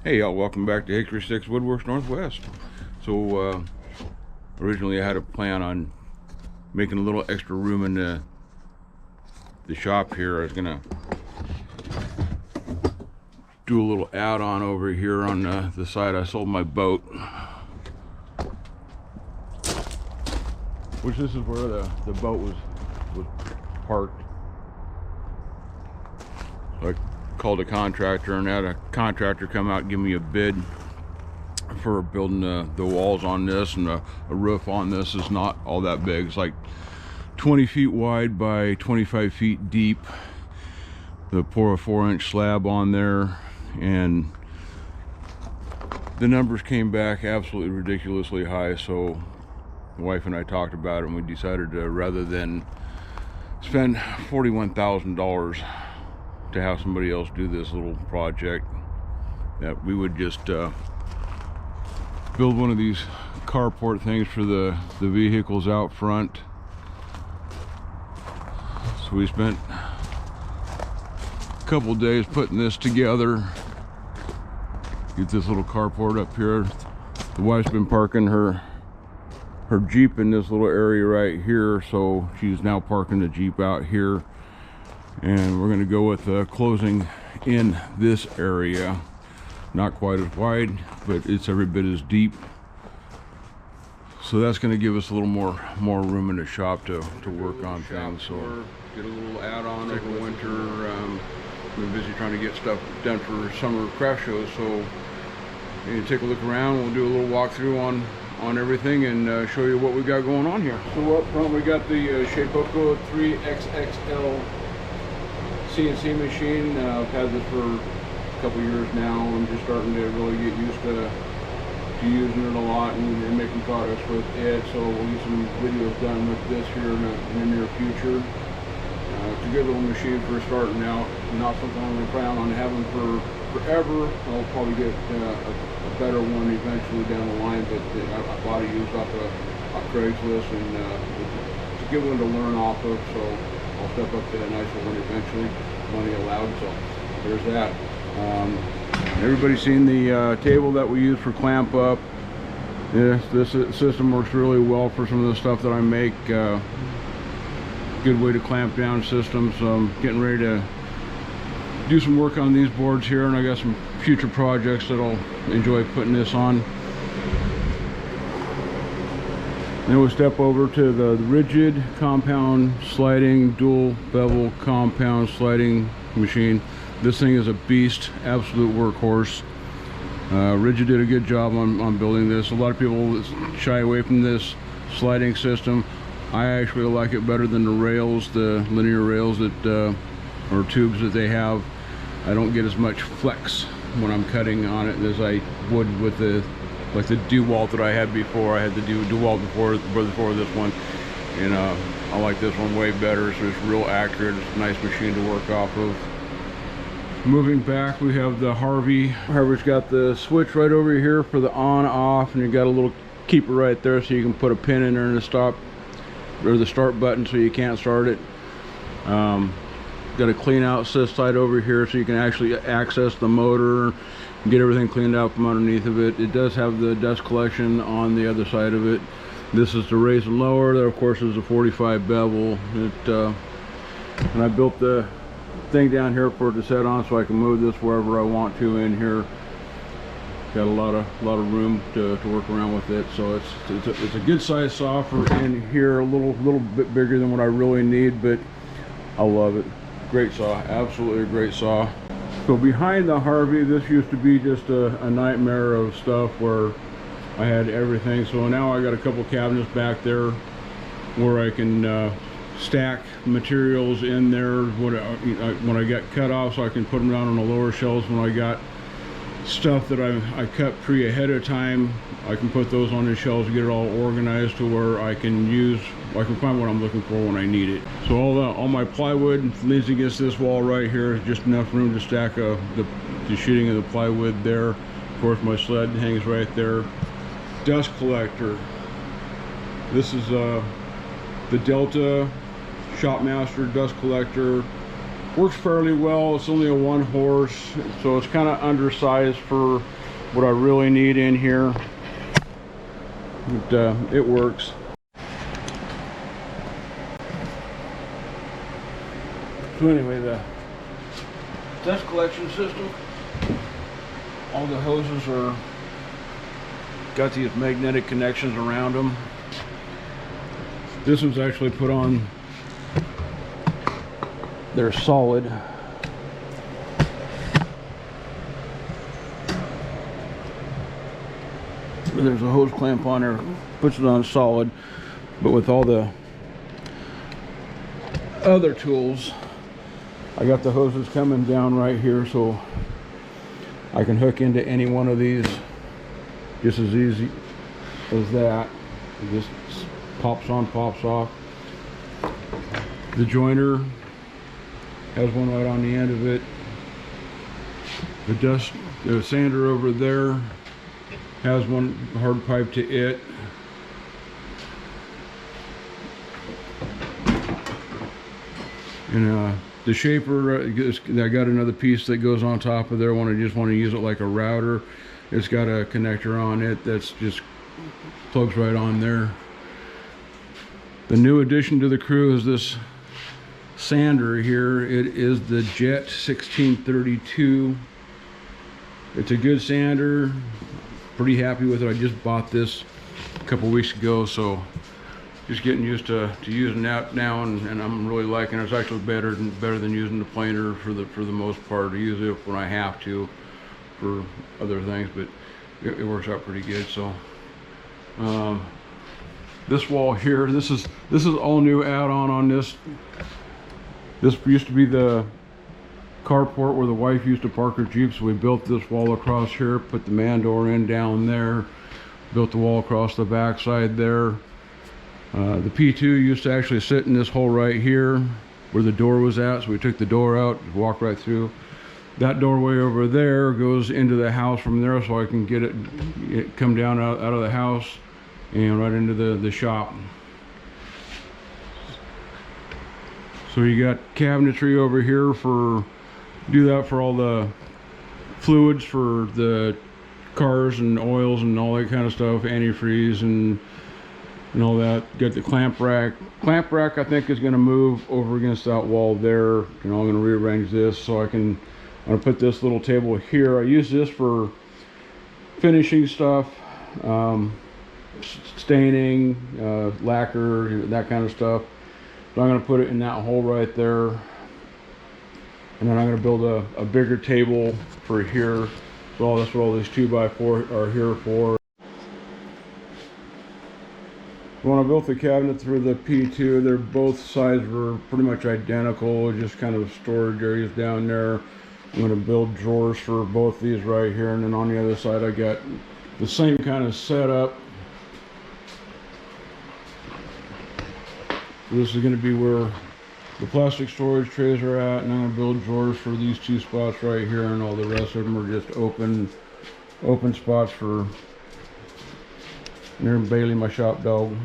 Hey y'all, welcome back to Hickory Sticks Woodworks Northwest. So originally I had a plan on making a little extra room in the shop here. I was gonna do a little add-on over here on the side I sold my boat, which this is where the boat was parked. So I called a contractor and had a contractor come out and give me a bid for building the walls on this, and a roof on this is not all that big. It's like 20 feet wide by 25 feet deep. They pour a 4-inch slab on there, and the numbers came back absolutely ridiculously high. So the wife and I talked about it, and we decided to, rather than spend $41,000 to have somebody else do this little project, that we would just build one of these carport things for the vehicles out front. So we spent a couple days putting this together. Get this little carport up here. The wife's been parking her Jeep in this little area right here, so she's now parking the Jeep out here. And we're going to go with closing in this area. Not quite as wide, but it's every bit as deep. So that's going to give us a little more room in the shop to work on things. So get a little add-on over winter. We're busy trying to get stuff done for summer craft shows. So you take a look around. We'll do a little walkthrough on everything and show you what we got going on here. So up front we got the Shapeoko 3XXL CNC machine. I've had this for a couple years now. I'm just starting to really get used to using it a lot and making products with it. So we'll get some videos done with this here in the near future. It's a good little machine for starting out. Not something I'm going to plan on having for forever. I'll probably get a better one eventually down the line, but I bought it used off Craigslist, and it's a good one to learn off of. So I'll step up to a nicer one eventually, money allowed. So there's that. Everybody's seen the table that we use for clamp up. This system works really well for some of the stuff that I make. Good way to clamp down systems. I'm getting ready to do some work on these boards here, and I got some future projects that I'll enjoy putting this on. Then we'll step over to the rigid compound sliding dual bevel compound sliding machine. This thing is a beast, absolute workhorse. Rigid did a good job on building this. A lot of people shy away from this sliding system. I actually like it better than the rails, the linear rails that or tubes that they have. I don't get as much flex when I'm cutting on it as I would with the DeWalt that I had before. I had the DeWalt before this one, and I like this one way better. So it's real accurate. It's a nice machine to work off of. Moving back, we have the Harvey. Harvey's got the switch right over here for the on-off, and you got a little keeper right there, so you can put a pin in there and the stop or the start button, so you can't start it. Got a clean out side over here, so you can actually access the motor and get everything cleaned out from underneath of it. It does have the dust collection on the other side of it. This is the raise and lower. There, of course, is a 45 bevel. And I built the thing down here for it to set on, so I can move this wherever I want to in here. Got a lot of room to work around with it. So it's a good size saw for in here. A little bit bigger than what I really need, but I love it. Great saw, absolutely a great saw. So behind the Harvey, this used to be just a nightmare of stuff where I had everything. So now I got a couple cabinets back there where I can stack materials in there when I got cut off, so I can put them down on the lower shelves. When I got stuff that I cut ahead of time, I can put those on the shelves and get it all organized to where I can find what I'm looking for when I need it. So all my plywood leans against this wall right here. Just enough room to stack the sheeting of the plywood there. Of course, my sled hangs right there. Dust collector. This is the Delta Shopmaster dust collector. Works fairly well. It's only a 1 horse, so it's kind of undersized for what I really need in here. But, it works. So anyway, the dust collection system, all the hoses are got these magnetic connections around them. This was actually put on, they're solid. There's a hose clamp on there, puts it on solid, but with all the other tools, I got the hoses coming down right here, so I can hook into any one of these just as easy as that. It just pops on, pops off. The joiner has one right on the end of it. The sander over there has one hard pipe to it. And the shaper, I got another piece that goes on top of there when I just want to use it like a router. It's got a connector on it that's just plugs right on there. The new addition to the crew is this sander here. It is the Jet 1632. It's a good sander. Pretty happy with it. I just bought this a couple weeks ago, so just getting used to using that now, and I'm really liking it. It's actually better than using the planer for the most part. I use it when I have to for other things, but it works out pretty good. So this wall here, this is all new add-on on this. This used to be the carport where the wife used to park her Jeep, so we built this wall across here, put the man door in down there, built the wall across the back side there. The P2 used to actually sit in this hole right here where the door was at, so we took the door out, walked right through. That doorway over there goes into the house from there, so I can get it come down out of the house and right into the shop. So you got cabinetry over here for do that for all the fluids for the cars and oils and all that kind of stuff, antifreeze and all that. Got the clamp rack. Clamp rack I think is going to move over against that wall there. I'm going to rearrange this so I'm going to put this little table here. I use this for finishing stuff, staining, lacquer, that kind of stuff. So I'm going to put it in that hole right there. And then I'm going to build a bigger table for here. So that's what all these 2x4 are here for. When I built the cabinet through the P2, they're both sides were pretty much identical, just kind of storage areas down there. I'm going to build drawers for both these right here, and then on the other side I got the same kind of setup. This is going to be where the plastic storage trays are at, and I'm going to build drawers for these two spots right here, and all the rest of them are just open spots for Bailey, my shop dog.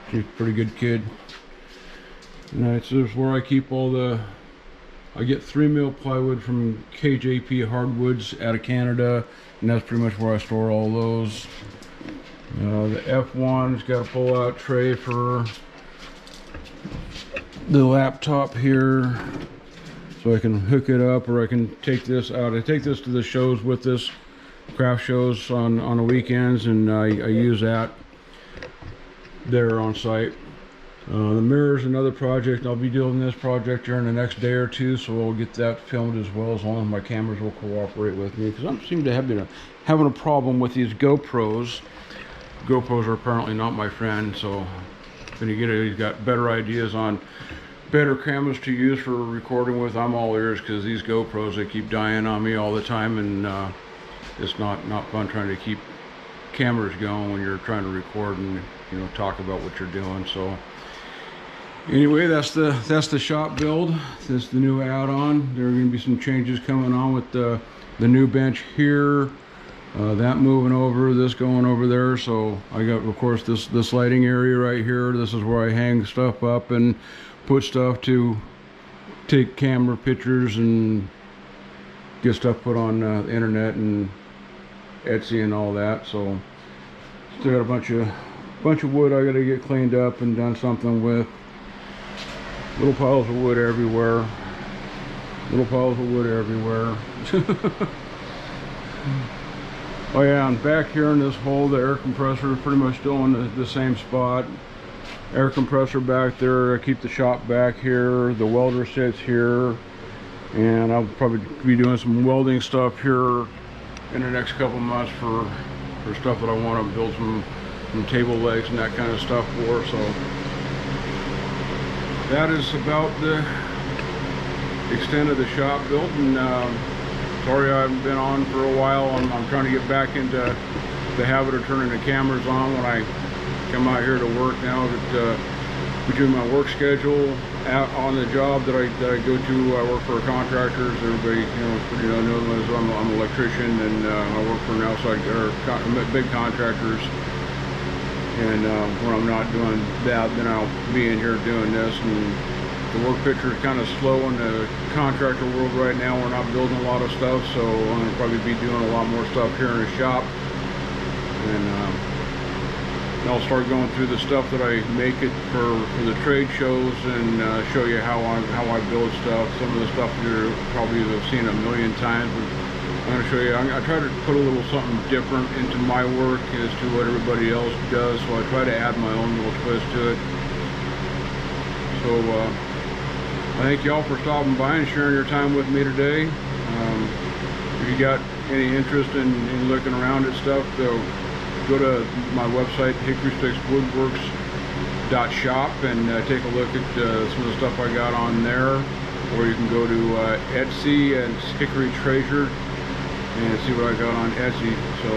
She's a pretty good kid. And this is where I keep I get 3 mil plywood from KJP Hardwoods out of Canada, and that's pretty much where I store all those. The F1's got a pull-out tray for the laptop here, so I can hook it up, or I can take this out. I take this to the shows with this, craft shows on the weekends, and I use that there on site. The mirror is another project. I'll be doing this project during the next day or two, so we'll get that filmed as well, as long as my cameras will cooperate with me, because I seem to have been having a problem with these GoPros. GoPros are apparently not my friend, so when he's got better ideas on better cameras to use for recording with, I'm all ears, because these GoPros, they keep dying on me all the time, and it's not fun trying to keep cameras going when you're trying to record and talk about what you're doing. So anyway, that's the shop build. This is the new add-on. There are going to be some changes coming on with the new bench here, that moving over, this going over there. So I got, of course, this lighting area right here. This is where I hang stuff up and put stuff to take camera pictures and get stuff put on the internet and Etsy and all that. So still got a bunch of wood I gotta get cleaned up and done something with. Little piles of wood everywhere. Little piles of wood everywhere. Oh yeah, and back here in this hole, the air compressor is pretty much still in the same spot. Air compressor back there. I keep the shop back here. The welder sits here. And I'll probably be doing some welding stuff here in the next couple months for stuff that I want to build some table legs and that kind of stuff for. So that is about the extent of the shop built. And sorry I haven't been on for a while. I'm trying to get back into the habit of turning the cameras on when I come out here to work now that between my work schedule on the job that I go to. I work for contractors. Everybody, knows I'm an electrician, and I work for an outside big contractors. And when I'm not doing that, then I'll be in here doing this. And the work picture is kind of slow in the contractor world right now. We're not building a lot of stuff, so I'm going to probably be doing a lot more stuff here in the shop. And I'll start going through the stuff that I make it for the trade shows and show you how I build stuff. Some of the stuff you're probably have seen a million times, but I'm going to show you. I try to put a little something different into my work as to what everybody else does, so I try to add my own little twist to it. So I thank y'all for stopping by and sharing your time with me today. If you got any interest in looking around at stuff, though, go to my website, hickorystickswoodworks.shop, and take a look at some of the stuff I got on there. Or you can go to Etsy and Hickory Treasure and see what I got on Etsy. So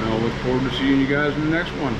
I'll look forward to seeing you guys in the next one.